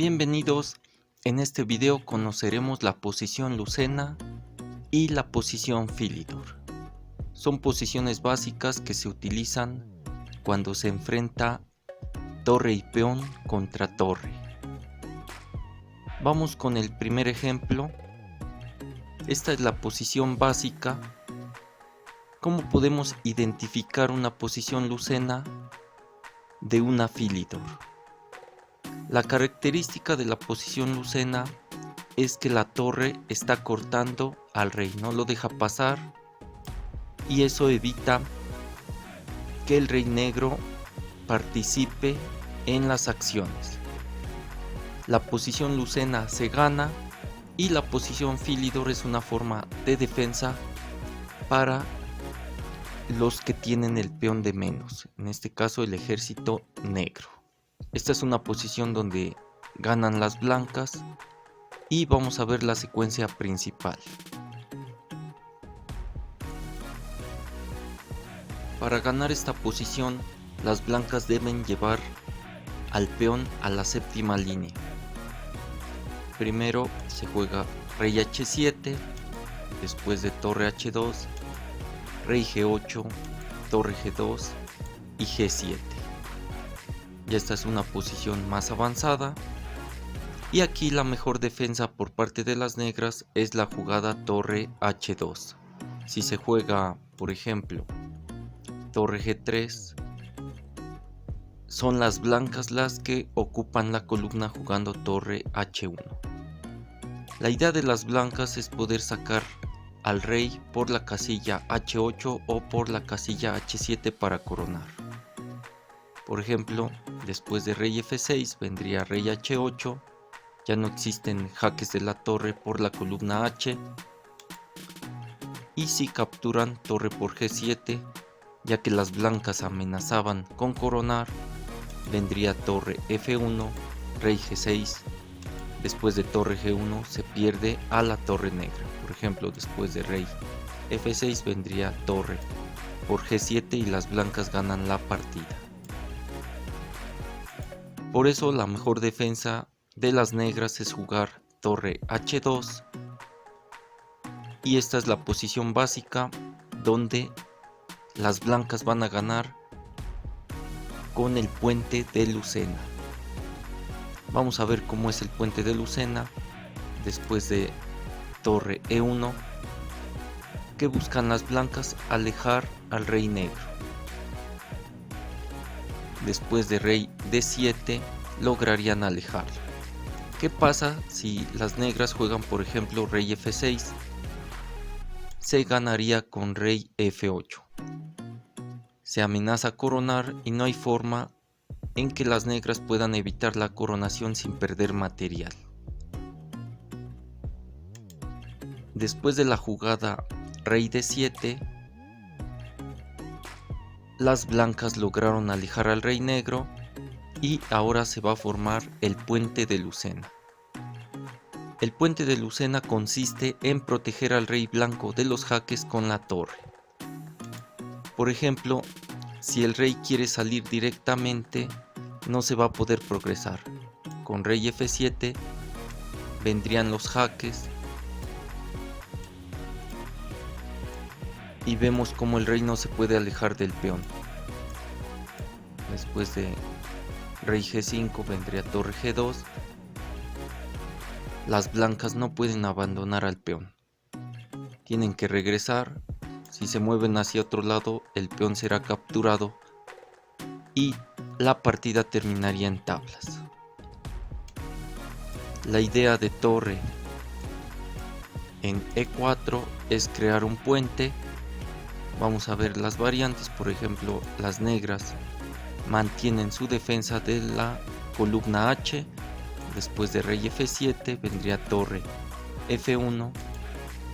Bienvenidos, en este video conoceremos la posición Lucena y la posición Philidor. Son posiciones básicas que se utilizan cuando se enfrenta torre y peón contra torre. Vamos con el primer ejemplo. Esta es la posición básica. ¿Cómo podemos identificar una posición Lucena de una Philidor? La característica de la posición Lucena es que la torre está cortando al rey, no lo deja pasar, y eso evita que el rey negro participe en las acciones. La posición Lucena se gana y la posición Philidor es una forma de defensa para los que tienen el peón de menos, en este caso el ejército negro. Esta es una posición donde ganan las blancas y vamos a ver la secuencia principal. Para ganar esta posición, las blancas deben llevar al peón a la séptima línea. Primero se juega rey h7, después de torre h2, rey g8, torre g2 y g7. Ya esta es una posición más avanzada. Y aquí la mejor defensa por parte de las negras es la jugada torre h2. Si se juega, por ejemplo, torre g3, son las blancas las que ocupan la columna jugando torre h1. La idea de las blancas es poder sacar al rey por la casilla h8 o por la casilla h7 para coronar. Por ejemplo, después de rey f6 vendría rey h8. Ya no existen jaques de la torre por la columna H. Y si capturan torre por G7, ya que las blancas amenazaban con coronar, vendría torre F1, rey G6. Después de torre G1 se pierde a la torre negra. Por ejemplo, después de rey F6 vendría torre por G7 y las blancas ganan la partida. Por eso la mejor defensa de las negras es jugar torre h2 y esta es la posición básica donde las blancas van a ganar con el puente de Lucena. Vamos a ver cómo es el puente de Lucena después de torre e1. Que buscan las blancas alejar al rey negro. Después de rey d7 lograrían alejarlo. ¿Qué pasa si las negras juegan, por ejemplo, rey f6? Se ganaría con rey f8. Se amenaza coronar y no hay forma en que las negras puedan evitar la coronación sin perder material. Después de la jugada rey d7, las blancas lograron alejar al rey negro. Y ahora se va a formar el puente de Lucena. El puente de Lucena consiste en proteger al rey blanco de los jaques con la torre. Por ejemplo, si el rey quiere salir directamente, no se va a poder progresar. Con rey f7 vendrían los jaques y vemos como el rey no se puede alejar del peón. Después de rey g5 vendría torre g2. Las blancas no pueden abandonar al peón. Tienen que regresar. Si se mueven hacia otro lado, el peón será capturado y la partida terminaría en tablas. La idea de torre en e4 es crear un puente. Vamos a ver las variantes. Por ejemplo, las negras mantienen su defensa de la columna H. Después de rey f7 vendría torre f1,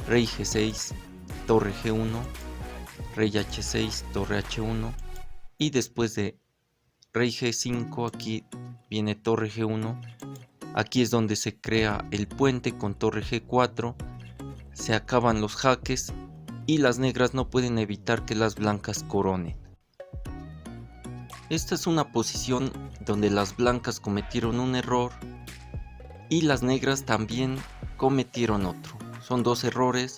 rey g6, torre g1, rey h6, torre h1 y después de rey g5 aquí viene torre g1. Aquí es donde se crea el puente con torre g4. Se acaban los jaques y las negras no pueden evitar que las blancas coronen. Esta es una posición donde las blancas cometieron un error Y las negras también cometieron otro. Son dos errores.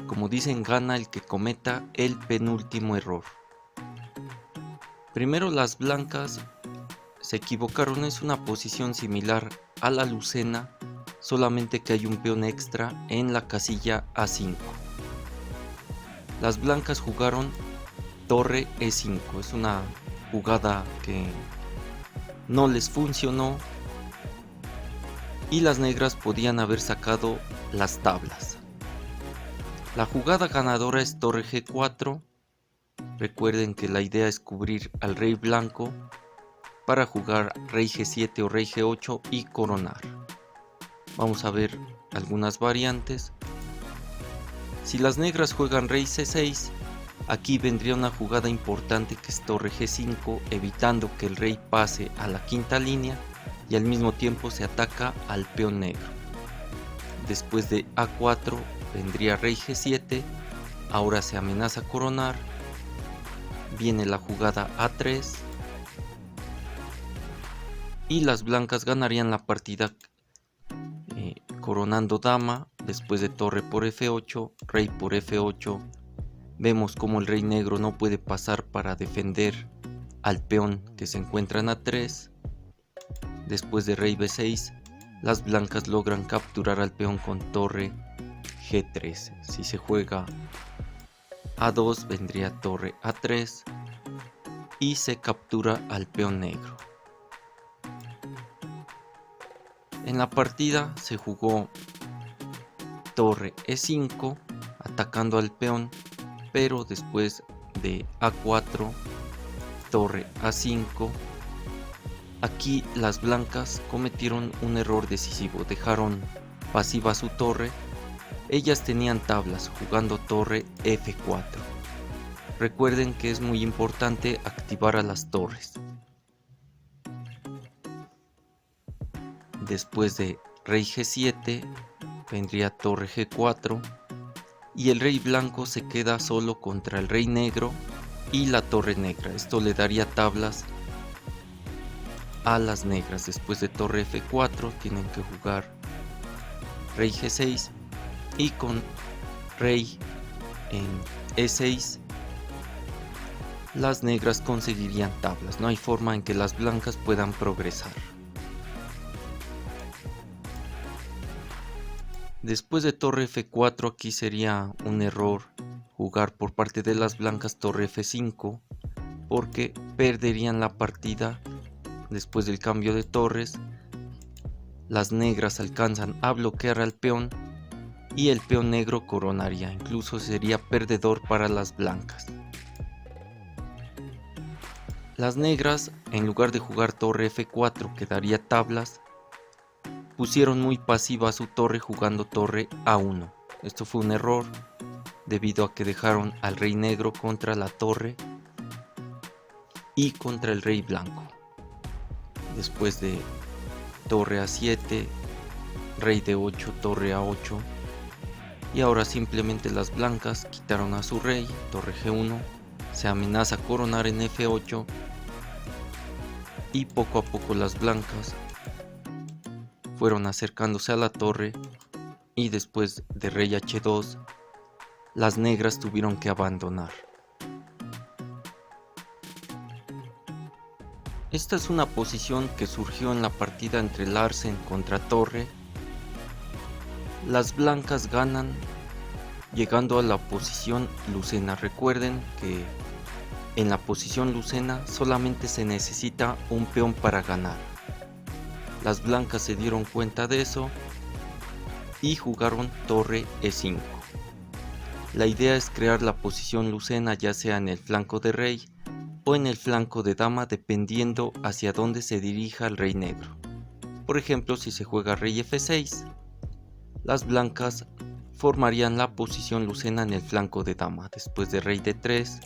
Como dicen, gana el que cometa el penúltimo error. Primero, las blancas se equivocaron. Es una posición similar a la lucena, solamente que hay un peón extra en la casilla A5. Las blancas jugaron torre E5. Es una jugada que no les funcionó y las negras podían haber sacado las tablas. La jugada ganadora es torre G4. Recuerden que la idea es cubrir al rey blanco para jugar rey G7 o rey G8 y coronar. Vamos a ver algunas variantes. Si las negras juegan rey C6, aquí vendría una jugada importante que es torre G5, evitando que el rey pase a la quinta línea y al mismo tiempo se ataca al peón negro. Después de A4 vendría rey G7, ahora se amenaza coronar. Viene la jugada A3 y las blancas ganarían la partida coronando dama. Después de torre por F8, rey por F8. Vemos como el rey negro no puede pasar para defender al peón que se encuentra en A3. Después de rey B6, las blancas logran capturar al peón con torre G3. Si se juega A2, vendría torre A3 y se captura al peón negro. En la partida se jugó torre E5 atacando al peón, pero después de A4, torre A5, aquí las blancas cometieron un error decisivo, dejaron pasiva su torre. Ellas tenían tablas jugando torre F4. Recuerden que es muy importante activar a las torres. Después de rey G7 vendría torre G4 y el rey blanco se queda solo contra el rey negro y la torre negra. Esto le daría tablas a las negras. Después de torre F4 tienen que jugar rey G6 y con rey en E6 las negras conseguirían tablas. No hay forma en que las blancas puedan progresar. Después de torre F4 aquí sería un error jugar por parte de las blancas torre F5 porque perderían la partida. Después del cambio de torres, las negras alcanzan a bloquear al peón y el peón negro coronaría. Incluso sería perdedor para las blancas. Las negras, en lugar de jugar torre F4 que daría tablas, pusieron muy pasiva su torre jugando torre A1. Esto fue un error debido a que dejaron al rey negro contra la torre y contra el rey blanco. Después de torre A7, rey D8, torre A8 y ahora simplemente las blancas quitaron a su rey, torre G1, se amenaza coronar en F8 y poco a poco las blancas fueron acercándose a la torre y después de rey H2 las negras tuvieron que abandonar. Esta es una posición que surgió en la partida entre Larsen contra Torre. Las blancas ganan llegando a la posición lucena. Recuerden que en la posición lucena solamente se necesita un peón para ganar. Las blancas se dieron cuenta de eso y jugaron torre E5. La idea es crear la posición lucena ya sea en el flanco de rey o en el flanco de dama dependiendo hacia dónde se dirija el rey negro. Por ejemplo, si se juega rey F6, las blancas formarían la posición lucena en el flanco de dama. Después de rey D3,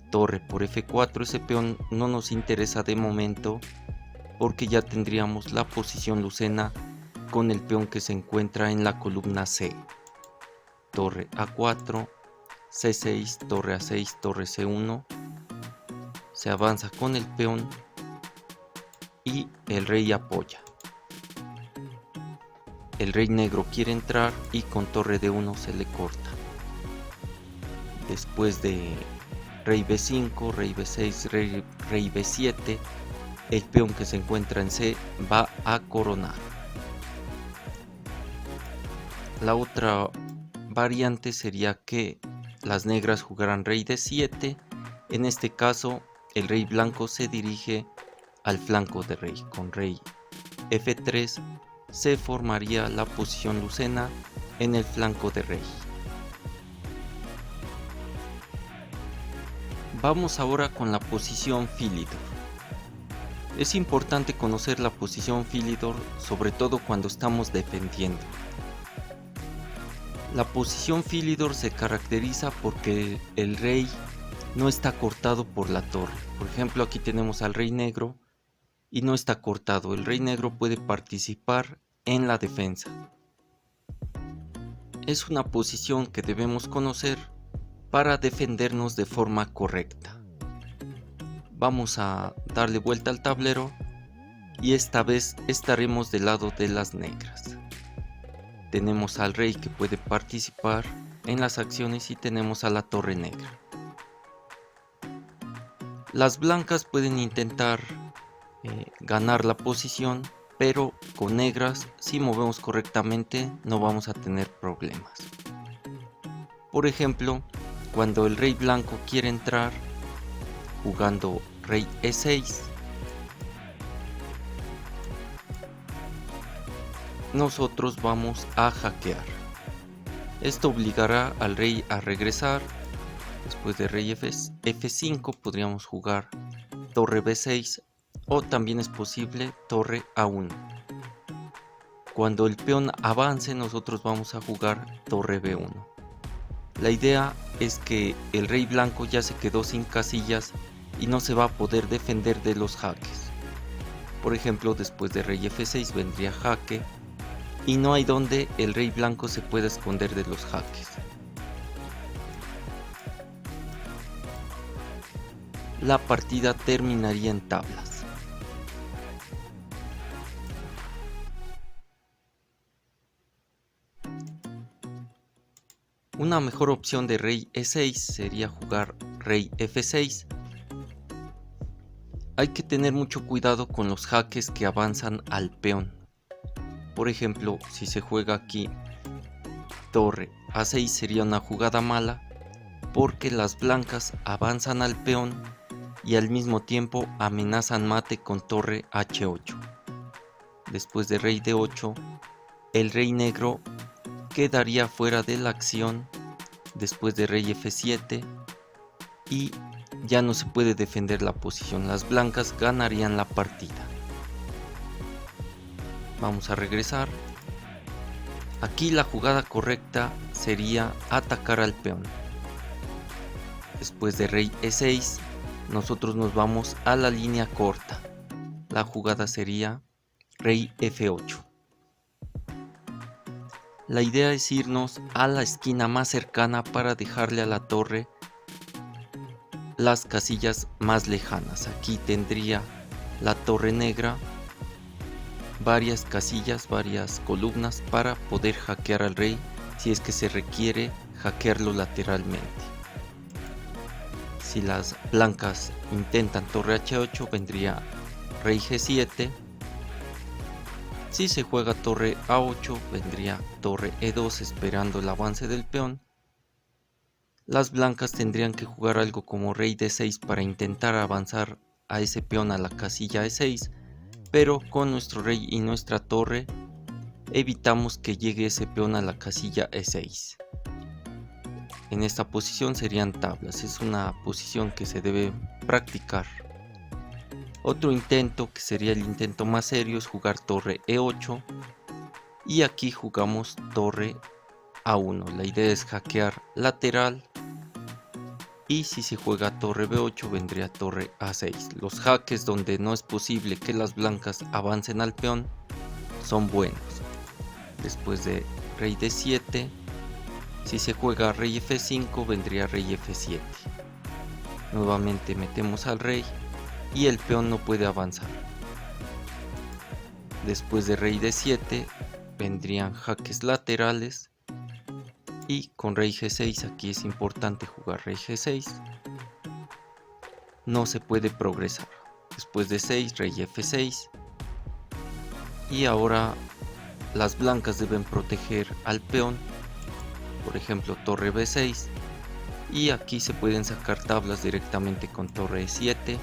torre por F4, ese peón no nos interesa de momento porque ya tendríamos la posición lucena con el peón que se encuentra en la columna C. Torre A4, C6, torre A6, torre C1. Se avanza con el peón y el rey apoya. el rey negro quiere entrar y con torre D1 se le corta. Después de rey B5, rey B6, rey B7, el peón que se encuentra en C va a coronar. La otra variante sería que las negras jugaran rey D7. En este caso, el rey blanco se dirige al flanco de rey. Con rey F3 se formaría la posición lucena en el flanco de rey. Vamos ahora con la posición Philidor. Es importante conocer la posición Philidor, sobre todo cuando estamos defendiendo. La posición Philidor se caracteriza porque el rey no está cortado por la torre. Por ejemplo, aquí tenemos al rey negro y no está cortado. El rey negro puede participar en la defensa. Es una posición que debemos conocer para defendernos de forma correcta. Vamos a darle vuelta al tablero y esta vez estaremos del lado de las negras. Tenemos al rey que puede participar en las acciones y tenemos a la torre negra. Las blancas pueden intentar ganar la posición, pero con negras, si movemos correctamente, no vamos a tener problemas. Por ejemplo, cuando el rey blanco quiere entrar jugando rey E6, nosotros vamos a hackear. Esto obligará al rey a regresar. Después de rey F5 podríamos jugar torre B6 o también es posible torre A1. Cuando el peón avance, nosotros vamos a jugar torre B1. La idea es que el rey blanco ya se quedó sin casillas y no se va a poder defender de los jaques. Por ejemplo, después de rey F6 vendría jaque y no hay donde el rey blanco se pueda esconder de los jaques. La partida terminaría en tablas. Una mejor opción de rey E6 sería jugar rey F6. Hay que tener mucho cuidado con los jaques que avanzan al peón. Por ejemplo, si se juega aquí torre A6 sería una jugada mala porque las blancas avanzan al peón y al mismo tiempo amenazan mate con torre H8. Después de rey D8, el rey negro quedaría fuera de la acción después de rey F7 y ya no se puede defender la posición. Las blancas ganarían la partida. Vamos a regresar. Aquí la jugada correcta sería atacar al peón. Después de rey E6, nosotros nos vamos a la línea corta. La jugada sería rey F8. La idea es irnos a la esquina más cercana para dejarle a la torre las casillas más lejanas. Aquí tendría la torre negra varias casillas, varias columnas para poder hackear al rey si es que se requiere hackearlo lateralmente. Si las blancas intentan torre H8 vendría rey G7. Si se juega torre A8 vendría torre E2 esperando el avance del peón. Las blancas tendrían que jugar algo como rey D6 para intentar avanzar a ese peón a la casilla E6, pero con nuestro rey y nuestra torre evitamos que llegue ese peón a la casilla E6. En esta posición serían tablas, es una posición que se debe practicar. Otro intento, que sería el intento más serio, es jugar torre E8 y aquí jugamos torre A1. La idea es hackear lateral y si se juega torre B8 vendría torre A6. Los jaques donde no es posible que las blancas avancen al peón son buenos. Después de rey D7, si se juega rey F5 vendría rey F7. Nuevamente metemos al rey y el peón no puede avanzar. Después de rey D7 vendrían jaques laterales. Y con rey G6 aquí es importante jugar rey G6. No se puede progresar. Después de 6, rey F6. Y ahora las blancas deben proteger al peón. Por ejemplo, torre B6. Y aquí se pueden sacar tablas directamente con torre E7.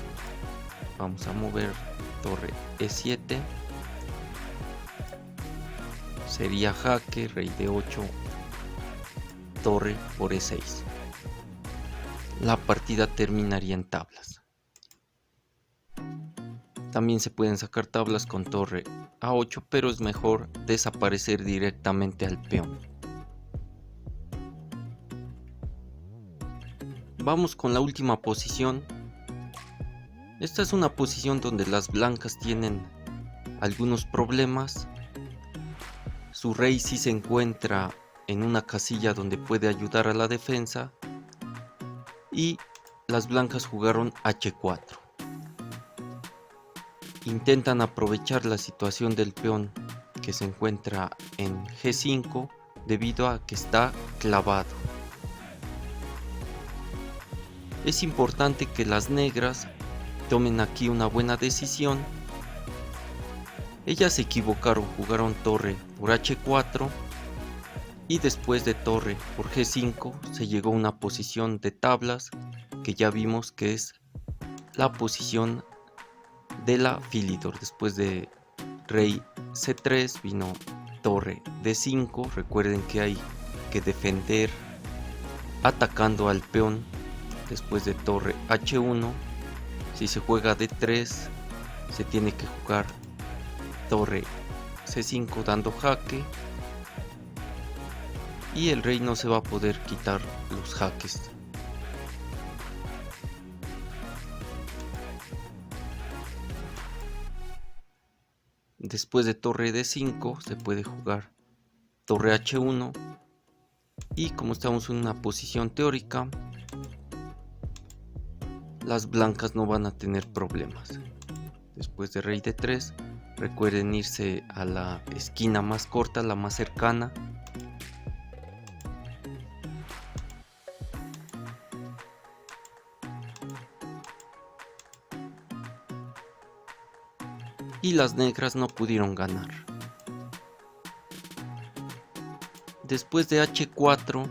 Vamos a mover torre E7. Sería jaque, rey D8, torre por E6. La partida terminaría en tablas. También se pueden sacar tablas con torre A8, pero es mejor desaparecer directamente al peón. Vamos con la última posición. Esta es una posición donde las blancas tienen algunos problemas. Su rey sí se encuentra en una casilla donde puede ayudar a la defensa. Y las blancas jugaron H4. Intentan aprovechar la situación del peón que se encuentra en G5 debido a que está clavado. Es importante que las negras tomen aquí una buena decisión. Ellas se equivocaron, jugaron torre por H4 y después de torre por G5 se llegó a una posición de tablas que ya vimos que es la posición de la Philidor. Después de rey C3 vino torre D5. Recuerden que hay que defender atacando al peón. Después de torre H1, si se juega D3 se tiene que jugar torre C5 dando jaque y el rey no se va a poder quitar los jaques. Después de torre D5 se puede jugar torre H1 y como estamos en una posición teórica, las blancas no van a tener problemas. Después de rey D3, recuerden irse a la esquina más corta, la más cercana. Y las negras no pudieron ganar. Después de H4,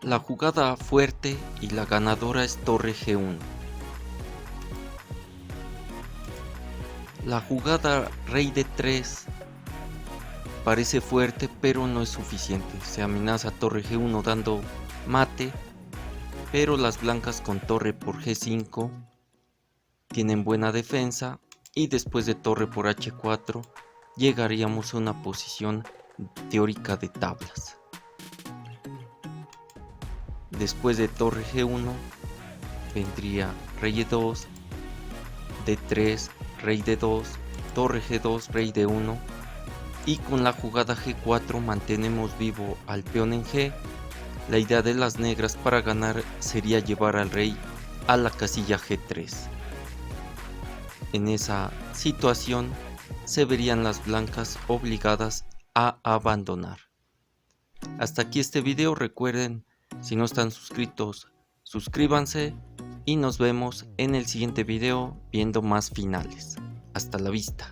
la jugada fuerte y la ganadora es torre G1. La jugada rey D3 parece fuerte, pero no es suficiente. Se amenaza torre G1 dando mate, pero las blancas con torre por G5 tienen buena defensa y después de torre por H4 llegaríamos a una posición teórica de tablas. Después de torre G1 vendría rey E2, D3, rey D2, torre G2, rey D1 y con la jugada G4 mantenemos vivo al peón en G. La idea de las negras para ganar sería llevar al rey a la casilla G3. En esa situación se verían las blancas obligadas a abandonar. Hasta aquí este video. Recuerden, si no están suscritos, suscríbanse y nos vemos en el siguiente video viendo más finales. Hasta la vista.